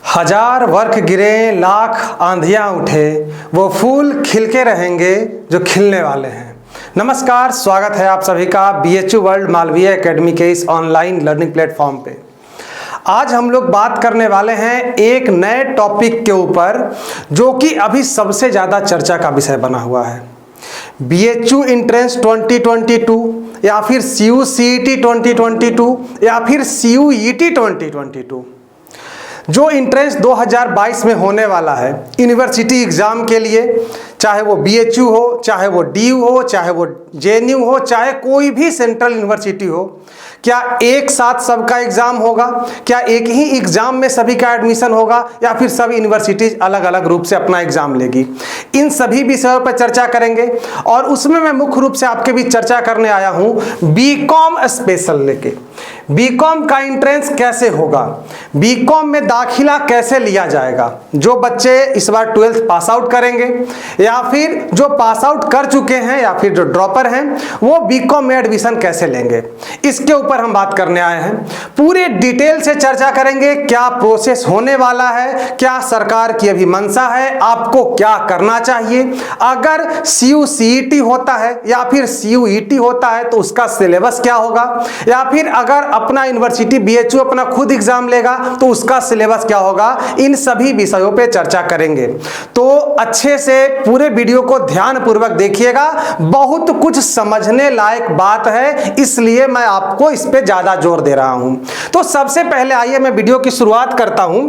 हजार वर्ष गिरे लाख आंधियां उठे, वो फूल खिलके रहेंगे जो खिलने वाले हैं। नमस्कार, स्वागत है आप सभी का BHU वर्ल्ड मालवीय एकेडमी के इस ऑनलाइन लर्निंग प्लेटफॉर्म पे। आज हम लोग बात करने वाले हैं एक नए टॉपिक के ऊपर जो कि अभी सबसे ज़्यादा चर्चा का विषय बना हुआ है। BHU एंट्रेंस 2022 या फिर CU-CET 2022 या फिर CU-ET 2022 जो एंट्रेंस 2022 में होने वाला है यूनिवर्सिटी एग्ज़ाम के लिए, चाहे वो BHU हो, चाहे वो DU हो, चाहे वो JNU हो, चाहे कोई भी सेंट्रल यूनिवर्सिटी हो। क्या एक साथ सबका एग्ज़ाम होगा? क्या एक ही एग्ज़ाम में सभी का एडमिशन होगा या फिर सब यूनिवर्सिटीज़ अलग अलग रूप से अपना एग्ज़ाम लेगी? इन सभी विषयों पर चर्चा करेंगे और उसमें मैं मुख्य रूप से आपके बीच चर्चा करने आया हूँ BCom स्पेशल लेके। BCom का एंट्रेंस कैसे होगा, BCom में दाखिला कैसे लिया जाएगा, जो बच्चे इस बार 12th पास आउट करेंगे या फिर जो पास आउट कर चुके हैं या फिर जो ड्रॉपर हैं वो BCom में एडमिशन कैसे लेंगे, इसके ऊपर हम बात करने आए हैं। पूरी डिटेल से चर्चा करेंगे, क्या प्रोसेस होने वाला है, क्या सरकार की अभी मंशा है, आपको क्या करना चाहिए। अगर CU-CET होता है या फिर CU-ET होता है तो उसका सिलेबस क्या होगा, या फिर अगर अपना यूनिवर्सिटी BHU अपना खुद एग्जाम लेगा तो उसका सिलेबस क्या होगा। इन सभी विषयों पे चर्चा करेंगे, तो अच्छे से पूरे वीडियो को ध्यान पूर्वक देखिएगा। बहुत कुछ समझने लायक बात है, इसलिए मैं आपको इस पे ज्यादा जोर दे रहा हूं। तो सबसे पहले आइए मैं वीडियो की शुरुआत करता हूं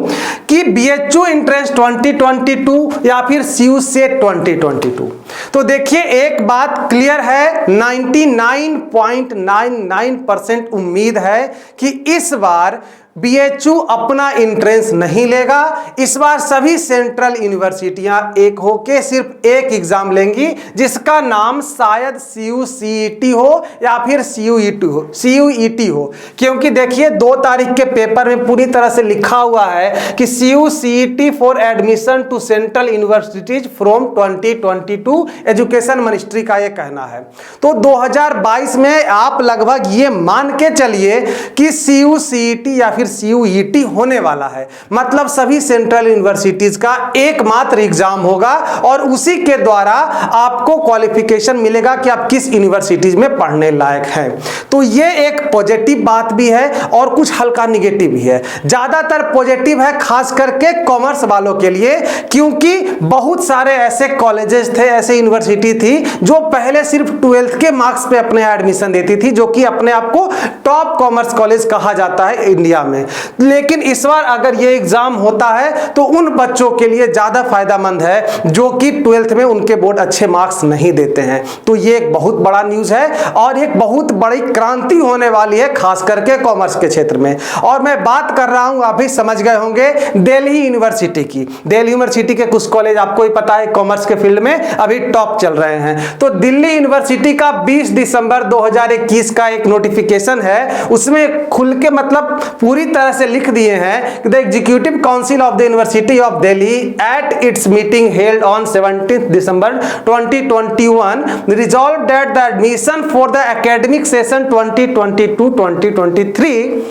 कि BHU एंट्रेंस 2022 या फिर CU-CET 2022। तो देखिए, एक बात क्लियर है, 99.99% उम्मीद है कि इस बार BHU अपना एंट्रेंस नहीं लेगा। इस बार सभी सेंट्रल यूनिवर्सिटियां एक होके सिर्फ एक एग्जाम लेंगी, जिसका नाम शायद CU-CET हो या फिर CU-ET हो। क्योंकि देखिए 2 तारीख के पेपर में पूरी तरह से लिखा हुआ है कि CU-CET for admission to central universities from 2022, education ministry का यह कहना है। तो 2022 में आप लगभग ये मान के चलिए कि CU-CET या फिर CU-ET होने वाला है। मतलब सभी सेंट्रल यूनिवर्सिटीज का एकमात्र एग्जाम होगा और उसी के द्वारा आपको क्वालिफिकेशन मिलेगा कि आप किस यूनिवर्सिटीज में पढ़ने लायक हैं। तो ये एक पॉजिटिव बात भी है और कुछ हल्का निगेटिव भी है। ज्यादातर पॉजिटिव है खास करके कॉमर्स वालों के लिए, क्योंकि बहुत सारे ऐसे कॉलेजेस थे, ऐसे यूनिवर्सिटी थी जो पहले सिर्फ 12th के मार्क्स पे अपने एडमिशन देती थी, जो कि अपने आप को टॉप कॉमर्स कॉलेज कहा जाता है इंडिया में। लेकिन इस बार अगर ये एग्जाम होता है तो उन बच्चों के लिए ज्यादा फायदेमंद है जो कि 12th में उनके बोर्ड अच्छे मार्क्स नहीं देते हैं। तो ये एक बहुत बड़ा न्यूज है और एक बहुत बड़ी क्रांति होने वाली है खास करके कॉमर्स के क्षेत्र में। और मैं बात कर रहा हूं, आप भी समझ गए होंगे, दिल्ली यूनिवर्सिटी की। दिल्ली यूनिवर्सिटी के कुछ कॉलेज आपको ही पता है कॉमर्स के फील्ड में अभी टॉप चल रहे हैं। तो दिल्ली यूनिवर्सिटी का 20 दिसंबर 2021 का एक नोटिफिकेशन है, उसमें खुल के मतलब पूरी तरह से लिख दिए हैं कि the executive council of the university of Delhi at its meeting held on 17 December 2021 resolve that the admission for the academic session 2022-2023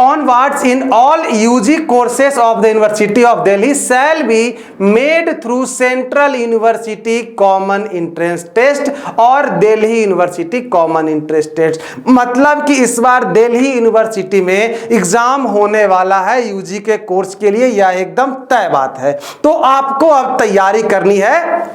onwards in all UG courses of the University of Delhi shall be made through Central University Common Entrance Test और Delhi university common entrance test. मतलब कि इस बार Delhi university में exam होने वाला है UG के कोर्स के लिए, यह एकदम तय बात है। तो आपको अब तैयारी करनी है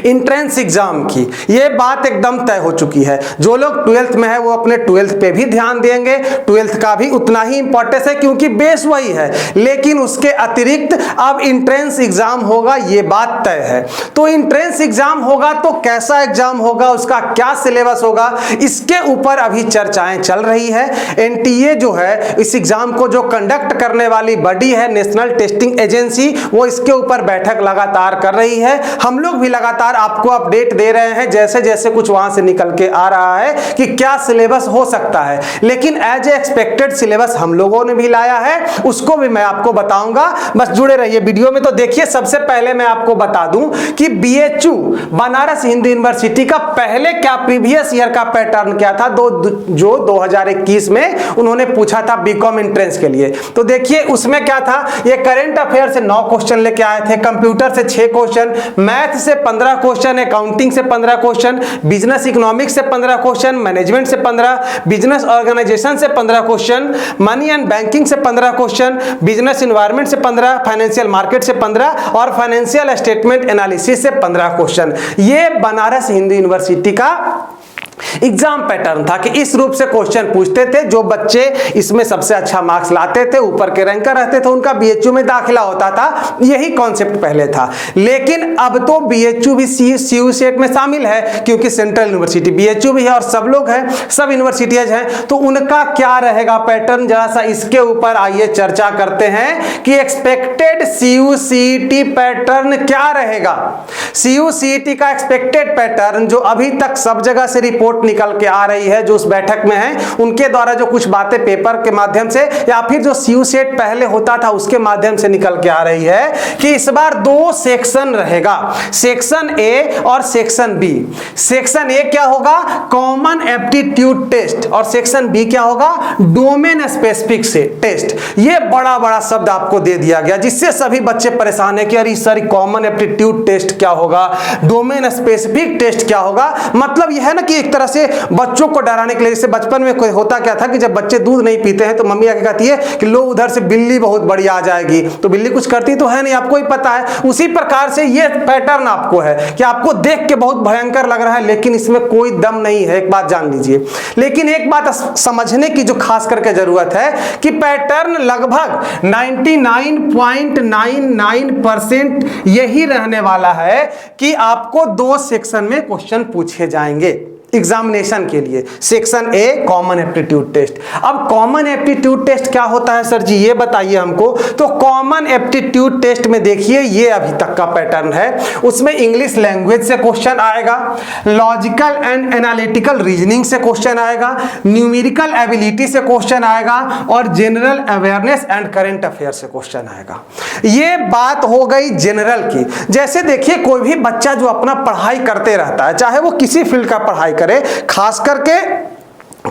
इंट्रेंस एग्जाम की, ये बात एकदम तय हो चुकी है। जो लोग 12th में है वो अपने 12th पे भी ध्यान देंगे, 12th का भी उतना ही इंपॉर्टेंस है क्योंकि बेस वही है, लेकिन उसके अतिरिक्त अब इंट्रेंस एग्जाम होगा, ये बात तय है। तो इंट्रेंस एग्जाम होगा तो कैसा एग्जाम होगा, उसका क्या सिलेबस होगा, इसके ऊपर अभी चर्चाएं चल रही है। NTA जो है इस एग्जाम को जो कंडक्ट करने वाली बॉडी है, नेशनल टेस्टिंग एजेंसी, वो इसके ऊपर बैठक लगातार कर रही है। हम लोग भी लगातार आपको अपडेट दे रहे हैं जैसे जैसे कुछ वहां से निकल के आ रहा है कि क्या सिलेबस हो सकता है। लेकिन एज ए एक्सपेक्टेड सिलेबस हम लोगों ने भी लाया है, उसको भी मैं आपको बताऊंगा, बस जुड़े रहिए वीडियो में। तो देखिए, सबसे पहले मैं आपको बता दूं कि बीएचयू बनारस हिंदू यूनिवर्सिटी का पहले क्या प्रीवियस ईयर का पैटर्न क्या था जो 2021 में उन्होंने पूछा था बीकॉम एंट्रेंस के लिए। तो देखिए उसमें क्या था, ये करंट अफेयर से 9 क्वेश्चन लेके आए थे, कंप्यूटर से 6 क्वेश्चन, मैथ से 15 क्वेश्चन, अकाउंटिंग से 15 क्वेश्चन, बिजनेस इकोनॉमिक्स से 15 क्वेश्चन, मैनेजमेंट से 15, बिजनेस ऑर्गेनाइजेशन से 15 क्वेश्चन, मनी एंड बैंकिंग से 15 क्वेश्चन, बिजनेस एनवायरनमेंट से 15, फाइनेंशियल मार्केट से 15 और फाइनेंशियल स्टेटमेंट एनालिसिस से 15 क्वेश्चन। ये बनारस हिंदू यूनिवर्सिटी का एग्जाम पैटर्न था कि इस रूप से क्वेश्चन पूछते थे। जो बच्चे इसमें सबसे अच्छा मार्क्स लाते थे, ऊपर के रैंकर रहते थे, उनका बीएचयू में दाखिला होता था। यही कॉन्सेप्ट पहले था। लेकिन अब तो बीएचयू भी सीयू सेट में शामिल है, क्योंकि सेंट्रल यूनिवर्सिटी बीएचयू भी है और सब लोग हैं, सब यूनिवर्सिटीज हैं। तो उनका क्या रहेगा पैटर्न, जरा सा इसके ऊपर आइए चर्चा करते हैं कि एक्सपेक्टेड सीयूसीटी पैटर्न क्या रहेगा। सीयूसीटी का एक्सपेक्टेड पैटर्न जो अभी तक सब जगह से रिपोर्ट निकल के आ रही है, जो उस बैठक में है, उनके द्वारा जो कुछ बातें पेपर के माध्यम से या फिर जो सीयू सेट पहले होता था उसके माध्यम से निकल के आ रही है कि इस बार 2 सेक्शन रहेगा, सेक्शन ए और सेक्शन बी। सेक्शन ए क्या होगा, कॉमन एप्टीट्यूड टेस्ट, और सेक्शन बी क्या होगा, डोमेन स्पेसिफिक से टेस्ट। ये बड़ा बड़ा शब्द आपको दे दिया गया, जिससे सभी बच्चे परेशान है कि अरे सर कॉमन एप्टीट्यूड टेस्ट क्या होगा, डोमेन स्पेसिफिक टेस्ट क्या होगा। मतलब यह है ना कि एक तरह से बच्चों को डराने के लिए, जैसे बचपन में कोई होता क्या था कि जब बच्चे दूध नहीं पीते हैं तो मम्मी आके कहती है कि लो उधर से बिल्ली बहुत बड़ी आ जाएगी, तो बिल्ली कुछ करती तो है नहीं, आपको ही पता है। उसी प्रकार से ये पैटर्न आपको है कि आपको देख के बहुत भयंकर लग रहा है, लेकिन इसमें कोई दम नहीं है, एक बात जान लीजिए। लेकिन एक बात समझने की जो खास करके जरूरत है कि पैटर्न लगभग 99.99% यही रहने वाला है कि आपको 2 सेक्शन में क्वेश्चन पूछे जाएंगे एग्जामिनेशन के लिए। Section A common aptitude test. अब कॉमन एप्टीट्यूड टेस्ट क्या होता है सर जी, ये बताइए हमको। तो कॉमन एप्टीट्यूड टेस्ट में देखिए ये अभी तक का पैटर्न है, उसमें इंग्लिश लैंग्वेज से क्वेश्चन आएगा, लॉजिकल एंड एनालिटिकल रीजनिंग से क्वेश्चन आएगा, न्यूमेरिकल एबिलिटी से क्वेश्चन आएगा और general awareness and current affair से क्वेश्चन आएगा। ये बात हो गई जनरल की। जैसे देखिए कोई भी बच्चा जो अपना पढ़ाई करते रहता है, चाहे वो किसी फील्ड का पढ़ाई करे, खास करके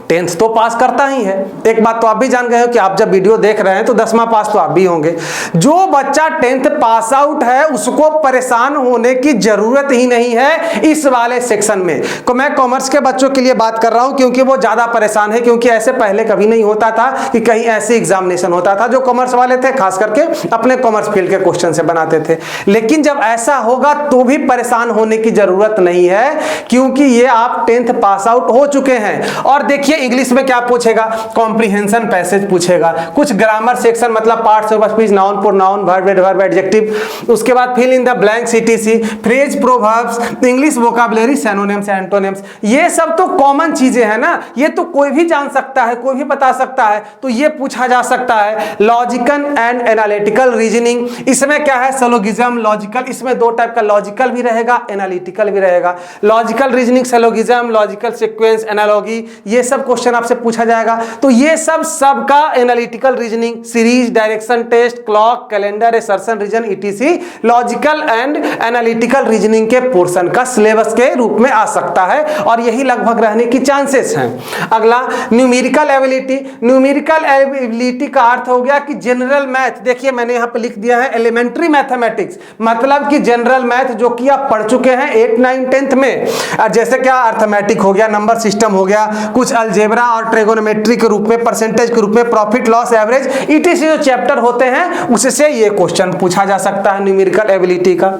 10th तो पास करता ही है। एक बात तो आप भी जान गए हो कि आप जब वीडियो देख रहे हैं तो 10वां पास तो आप भी होंगे। जो बच्चा 10th पास आउट है उसको परेशान होने की जरूरत ही नहीं है इस वाले सेक्शन में। तो मैं कॉमर्स के बच्चों के लिए बात कर रहा हूं क्योंकि वो ज्यादा परेशान है, क्योंकि ऐसे पहले कभी नहीं होता था कि कहीं ऐसे एग्जामिनेशन होता था जो कॉमर्स वाले थे खास करके अपने कॉमर्स फील्ड के क्वेश्चन से बनाते थे। लेकिन जब ऐसा होगा तो भी परेशान होने की जरूरत नहीं है, क्योंकि ये आप 10th पास आउट हो चुके हैं। और देखिए इंग्लिश में क्या पूछेगा, कॉम्प्रिहेंशन पैसेज पूछेगा, कुछ ग्रामर सेक्शन मतलब parts of speech, noun pronoun, verb adverb adjective, उसके बाद fill in the blank CTC, phrase proverbs, English vocabulary, synonyms antonyms. ये सब तो कॉमन चीजें हैं ना, ये तो कोई भी जान सकता है, कोई भी बता सकता है, तो ये पूछा जा सकता है। लॉजिकल एंड एनालिटिकल रीजनिंग, इसमें क्या है, सिलोगिज्म, लॉजिकल, इसमें 2 टाइप का लॉजिकल भी रहेगा, एनालिटिकल भी रहेगा। Logical reasoning, syllogism, logical sequence, analogy, ये सब क्वेश्चन आपसे पूछा जाएगा। तो ये सबका analytical reasoning, series, direction test, clock, calendar, assertion reason, etc logical and analytical reasoning के पोर्शन का सिलेबस के रूप में आ सकता है और यही लगभग रहने की चांसेस हैं। अगला न्यूमेरिकल एबिलिटी। न्यूमेरिकल एबिलिटी का अर्थ हो गया कि जनरल मैथ, देखिए मैंने यहाँ पे लिख दिया है एलिमेंट्री मैथमेटिक्स, मतलब कि जनरल मैथ जो कि आप पढ़ चुके हैं 8, 9, 10th में, जैसे क्या अर्थमेटिक हो गया, नंबर सिस्टम हो गया, कुछ अलजेब्रा और ट्रिगोनोमेट्री के रूप में, परसेंटेज के रूप में, प्रॉफिट लॉस एवरेज, ईटीसी जो चैप्टर होते हैं उससे ये क्वेश्चन पूछा जा सकता है न्यूमेरिकल एबिलिटी का।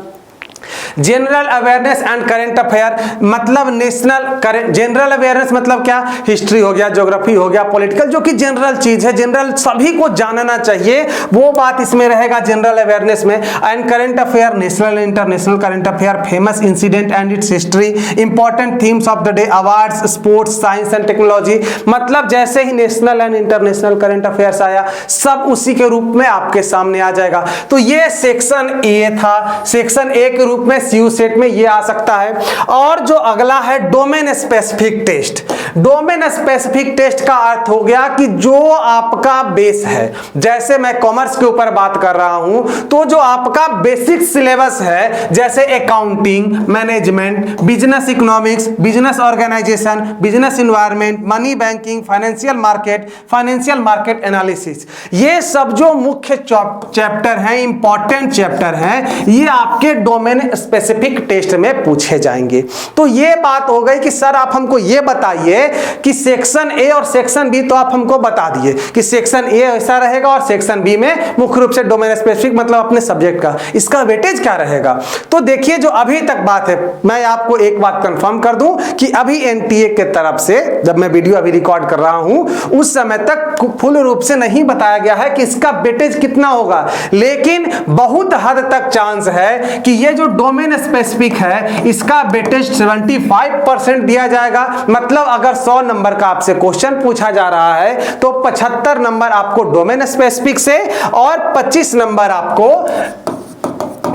General awareness and current affair, मतलब जनरल अवेयरनेस मतलब क्या, हिस्ट्री हो गया, ज्योग्राफी हो गया, पॉलिटिकल, जो कि जनरल चीज है, जनरल सभी को जानना चाहिए, वो बात इसमें रहेगा जनरल अवेयरनेस में। And current affair, national international current affair, famous incident and its history, important themes of the day, awards, sports, science and technology, मतलब जैसे ही national and international current affairs आया सब उसी के रूप में आपके सामने आ जाएगा। तो ये सेक्शन ए था। सेक्शन ए के रूप में में सीयू सेट में ये आ सकता है। और जो अगला है domain specific test. Domain specific test का अर्थ हो गया कि जो आपका बेस है, जैसे मैं कॉमर्स के ऊपर बात कर रहा हूं तो जो आपका बेसिक सिलेबस है जैसे accounting, management, business economics, business organisation, business environment, money banking, financial market analysis, ये सब जो मुख्य चैप्टर हैं, इंपॉर्टेंट चैप्टर हैं, ये आपके डोमेन स्पेसिफिक टेस्ट में पूछे जाएंगे। तो ये बात हो गई कि सर आप हमको ये बताइए कि सेक्शन ए और सेक्शन बी तो आप हमको बता दिए कि सेक्शन ए ऐसा रहेगा और सेक्शन बी में मुख्य रूप से डोमेन स्पेसिफिक मतलब अपने सब्जेक्ट का, इसका वेटेज क्या रहेगा। तो देखिए जो अभी तक बात है, मैं आपको एक बात कंफर्म कर दूं कि अभी एनटीए के तरफ से जब मैं वीडियो अभी रिकॉर्ड कर रहा हूं उस समय तक फुल रूप से नहीं बताया गया है कि इसका वेटेज कितना होगा, लेकिन बहुत हद तक चांस है कि ये जो डोमेन स्पेसिफिक है इसका वेटेज 75% दिया जाएगा। मतलब अगर 100 नंबर का आपसे क्वेश्चन पूछा जा रहा है तो 75 नंबर आपको डोमेन स्पेसिफिक से और 25 नंबर आपको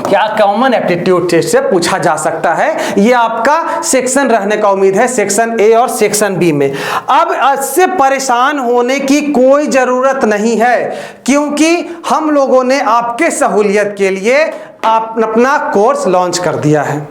क्या कॉमन एप्टीट्यूड टेस्ट से पूछा जा सकता है। ये आपका सेक्शन रहने का उम्मीद है, सेक्शन ए और सेक्शन बी में। अब इससे परेशान होने की कोई जरूरत नहीं है, क्योंकि हम लोगों ने आपके सहूलियत के लिए अपना कोर्स लॉन्च कर दिया है।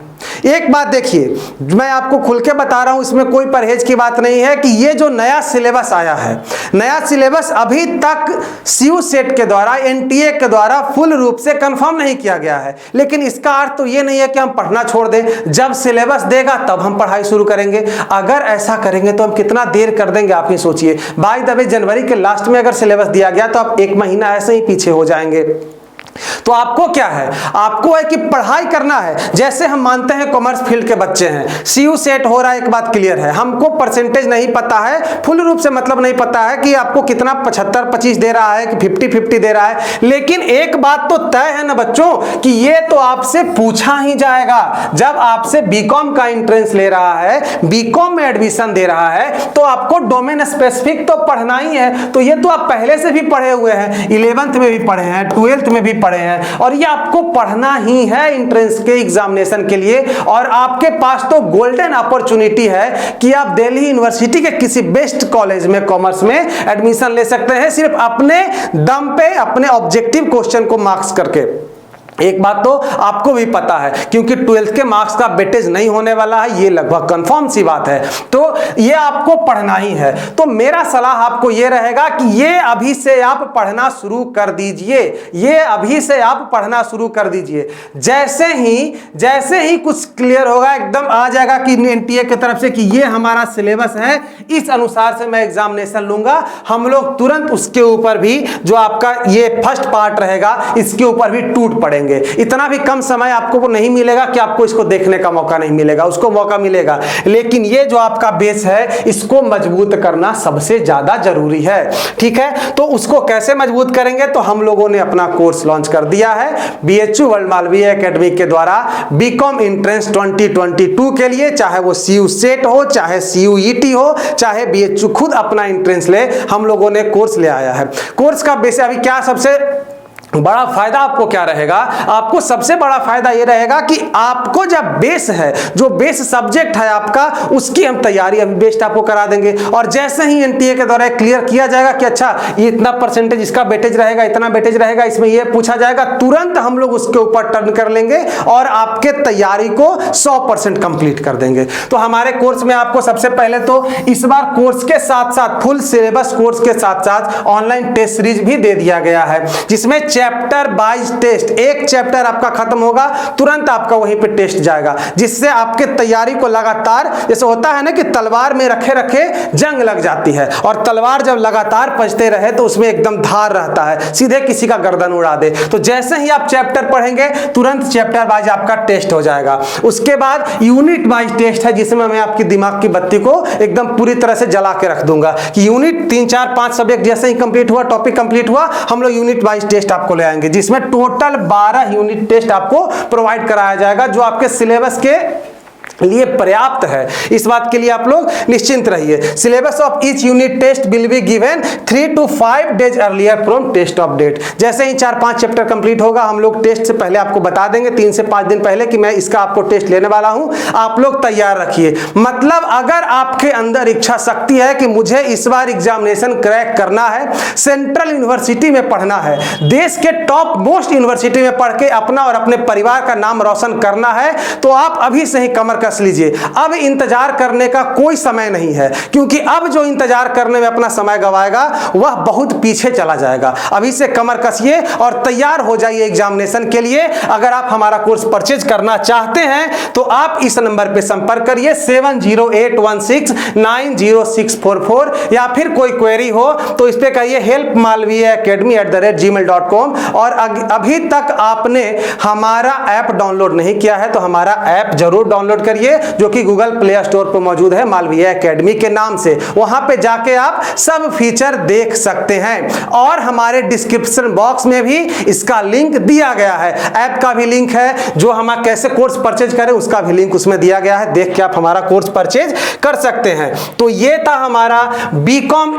एक बात देखिए, मैं आपको खुल के बता रहा हूं, इसमें कोई परहेज की बात नहीं है कि ये जो नया सिलेबस आया है, नया सिलेबस अभी तक सीयू सेट के द्वारा, एनटीए के द्वारा फुल रूप से कंफर्म नहीं किया गया है। लेकिन इसका अर्थ तो ये नहीं है कि हम पढ़ना छोड़ दें, जब सिलेबस देगा तब हम पढ़ाई शुरू करेंगे। अगर ऐसा करेंगे तो हम कितना देर कर देंगे आप ही सोचिए। बाय द वे जनवरी के लास्ट में अगर सिलेबस दिया गया तो आप 1 महीना ऐसे ही पीछे हो जाएंगे। तो आपको क्या है, आपको है कि पढ़ाई करना है। जैसे हम मानते हैं कॉमर्स फील्ड के बच्चे हैं, सीयू सेट हो रहा है, एक बात क्लियर है, हमको परसेंटेज नहीं पता है, फुल रूप से मतलब नहीं पता है कि आपको कितना 75-25 दे रहा है कि 50-50 दे रहा है। लेकिन एक बात तो तय है ना बच्चों कि ये तो आपसे पूछा ही जाएगा। जब आपसे बीकॉम का एंट्रेंस ले रहा है, बीकॉम में एडमिशन दे रहा है, तो आपको डोमेन स्पेसिफिक तो पढ़ना ही है। तो ये तो आप पहले से भी पढ़े हुए हैं, 11th में भी पढ़े हैं, 12th में भी पढ़े हैं, और ये आपको पढ़ना ही है एंट्रेंस के एग्जामिनेशन के लिए। और आपके पास तो गोल्डन अपॉर्चुनिटी है कि आप दिल्ली यूनिवर्सिटी के किसी बेस्ट कॉलेज में कॉमर्स में एडमिशन ले सकते हैं, सिर्फ अपने दम पे, अपने ऑब्जेक्टिव क्वेश्चन को मार्क्स करके। एक बात तो आपको भी पता है, क्योंकि 12th के मार्क्स का वेटेज नहीं होने वाला है, ये लगभग कंफर्म सी बात है। तो ये आपको पढ़ना ही है। तो मेरा सलाह आपको ये रहेगा कि ये अभी से आप पढ़ना शुरू कर दीजिए, ये अभी से आप पढ़ना शुरू कर दीजिए। जैसे ही कुछ क्लियर होगा, एकदम आ जाएगा कि एनटीए की तरफ से कि ये हमारा सिलेबस है, इस अनुसार से मैं एग्जामिनेशन लूंगा, हम लोग तुरंत उसके ऊपर भी जो आपका ये फर्स्ट पार्ट रहेगा इसके ऊपर भी टूट पड़ेंगे। इतना भी कम समय आपको नहीं मिलेगा कि आपको इसको देखने का मौका नहीं मिलेगा, उसको मौका मिलेगा। लेकिन ये जो आपका बेस है इसको मजबूत करना सबसे ज्यादा जरूरी है। ठीक है, तो उसको कैसे मजबूत करेंगे, तो हम लोगों ने अपना कोर्स लॉन्च कर दिया है बीएचयू वर्ल्ड मालवीय एकेडमी के द्वारा बीकॉम एंट्रेंस 2022 के लिए। चाहे वो सीयू सेट हो, चाहे सीयूईटी हो, चाहे बीएचयू खुद अपना एंट्रेंस ले, हम लोगों ने कोर्स ले आया है। कोर्स का बेस अभी क्या सबसे बड़ा फायदा आपको क्या रहेगा, आपको सबसे बड़ा फायदा ये रहेगा कि आपको जब बेस है, जो बेस सब्जेक्ट है आपका, उसकी हम तैयारी अभी बेस्ट आपको करा देंगे। और जैसे ही एनटीए के द्वारा क्लियर किया जाएगा कि अच्छा ये इतना परसेंटेज इसका वेटेज रहेगा, इतना वेटेज रहेगा, इसमें ये पूछा जाएगा, तुरंत हम लोग उसके ऊपर टर्न कर लेंगे और आपके तैयारी को 100% कंप्लीट कर देंगे। तो हमारे कोर्स में आपको सबसे पहले तो इस बार कोर्स के साथ साथ, फुल सिलेबस कोर्स के साथ साथ ऑनलाइन टेस्ट सीरीज भी दे दिया गया है, जिसमें चैप्टर वाइज टेस्ट, एक चैप्टर आपका खत्म होगा तुरंत आपका वहीं पे टेस्ट जाएगा, जिससे आपके तैयारी को लगातार, जैसे होता है ना कि तलवार में रखे रखे जंग लग जाती है, और तलवार जब लगातार पजते रहे तो उसमें एकदम धार रहता है, सीधे किसी का गर्दन उड़ा दे। तो जैसे ही आप चैप्टर पढ़ेंगे तुरंत चैप्टर वाइज आपका टेस्ट हो जाएगा। उसके बाद यूनिट वाइज टेस्ट है, जिसमें मैं आपकी दिमाग की बत्ती को एकदम पूरी तरह से जला के रख दूंगा कि यूनिट 3, 4, 5 सब्जेक्ट जैसे ही कंप्लीट हुआ, टॉपिक कंप्लीट हुआ, हम लोग यूनिट वाइज टेस्ट आपको ले आएंगे, जिसमें टोटल 12 यूनिट टेस्ट आपको प्रोवाइड कराया जाएगा, जो आपके सिलेबस के लिए पर्याप्त है। इस बात के लिए आप लोग निश्चिंत रहिए। Syllabus of each unit test will be given 3 to 5 days earlier from test of date. जैसे ही 4-5 चैप्टर कंप्लीट होगा हम लोग टेस्ट से पहले आपको बता देंगे, 3 से 5 दिन पहले, कि मैं इसका आपको टेस्ट लेने वाला हूं, आप लोग तैयार रखिए। मतलब अगर आपके अंदर इच्छा शक्ति है कि मुझे इस बार एग्जामिनेशन क्रैक करना है, सेंट्रल यूनिवर्सिटी में पढ़ना है, देश के टॉप मोस्ट यूनिवर्सिटी में पढ़ के अपना और अपने परिवार का नाम रोशन करना है, तो आप अभी से ही कमर कस लीजिए। अब इंतजार करने का कोई समय नहीं है, क्योंकि अब जो इंतजार करने में अपना समय गवाएगा वह बहुत पीछे चला जाएगा। अभी से कमर कसिए और तैयार हो जाइए एग्जामिनेशन के लिए। अगर आप हमारा कोर्स परचेज करना चाहते हैं तो आप इस नंबर पे संपर्क करिए 7081690644, या फिर कोई क्वेरी हो तो इस पे कहिए helpmalviyaacademy@gmail.com। और अभी तक आपने हमारा ऐप डाउनलोड नहीं किया है तो हमारा ऐप जरूर डाउनलोड करिए, जो कि गूगल प्ले स्टोर पर मौजूद है मालविया एकेडमी के नाम से। वहां पे जाके आप सब फीचर देख सकते हैं और हमारे डिस्क्रिप्शन बॉक्स में भी इसका लिंक दिया गया है। ऐप का भी लिंक है, जो हम कैसे कोर्स परचेज करें उसका भी लिंक उसमें दिया गया है, देख के आप हमारा कोर्स परचेज कर सकते हैं। तो ये था हमारा बीकॉम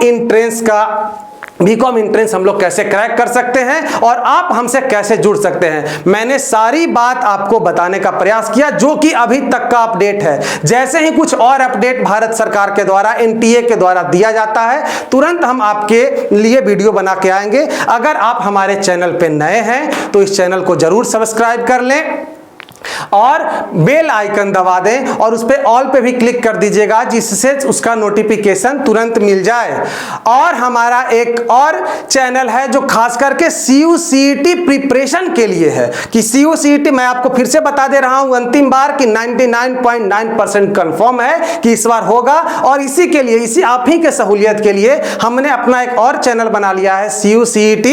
एंट्रेंस हम लोग कैसे क्रैक कर सकते हैं और आप हमसे कैसे जुड़ सकते हैं। मैंने सारी बात आपको बताने का प्रयास किया जो कि अभी तक का अपडेट है। जैसे ही कुछ और अपडेट भारत सरकार के द्वारा, एनटीए के द्वारा दिया जाता है, तुरंत हम आपके लिए वीडियो बना के आएंगे। अगर आप हमारे चैनल पे नए हैं तो इस चैनल को जरूर सब्सक्राइब कर लें और बेल आइकन दबा दें और उस पे ऑल पे भी क्लिक कर दीजिएगा, जिससे उसका नोटिफिकेशन तुरंत मिल जाए। और हमारा एक और चैनल है जो खास करके CUCET प्रिपरेशन के लिए है, कि CUCET मैं आपको फिर से बता दे रहा हूं अंतिम बार कि 99.9% कंफर्म है कि इस बार होगा। और इसी के लिए, इसी आप ही के सहूलियत के लिए हमने अपना एक और चैनल बना लिया है CUCET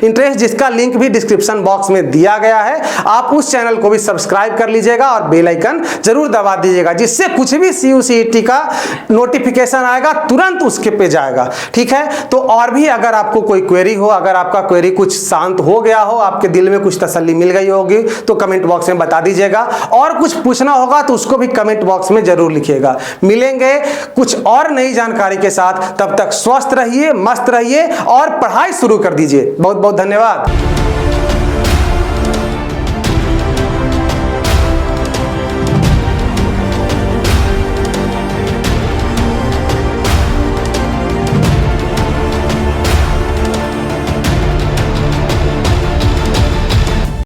इंटरेस्ट, जिसका लिंक भी डिस्क्रिप्शन बॉक्स में दिया गया है। आप उस चैनल को भी सब्सक्राइब कर लीजिएगा और बेल आइकन जरूर दबा दीजिएगा, जिससे कुछ भी CUCET का नोटिफिकेशन आएगा तुरंत उसके पे जाएगा। ठीक है, तो और भी अगर आपको कोई क्वेरी हो, अगर आपका क्वेरी कुछ शांत हो गया हो, आपके दिल में कुछ तसल्ली मिल गई होगी, तो कमेंट बॉक्स में बता दीजिएगा। और कुछ पूछना होगा तो उसको भी कमेंट बॉक्स में जरूर लिखिएगा। मिलेंगे कुछ और नई जानकारी के साथ, तब तक स्वस्थ रहिए, मस्त रहिए और पढ़ाई शुरू कर दीजिए। बहुत बहुत धन्यवाद।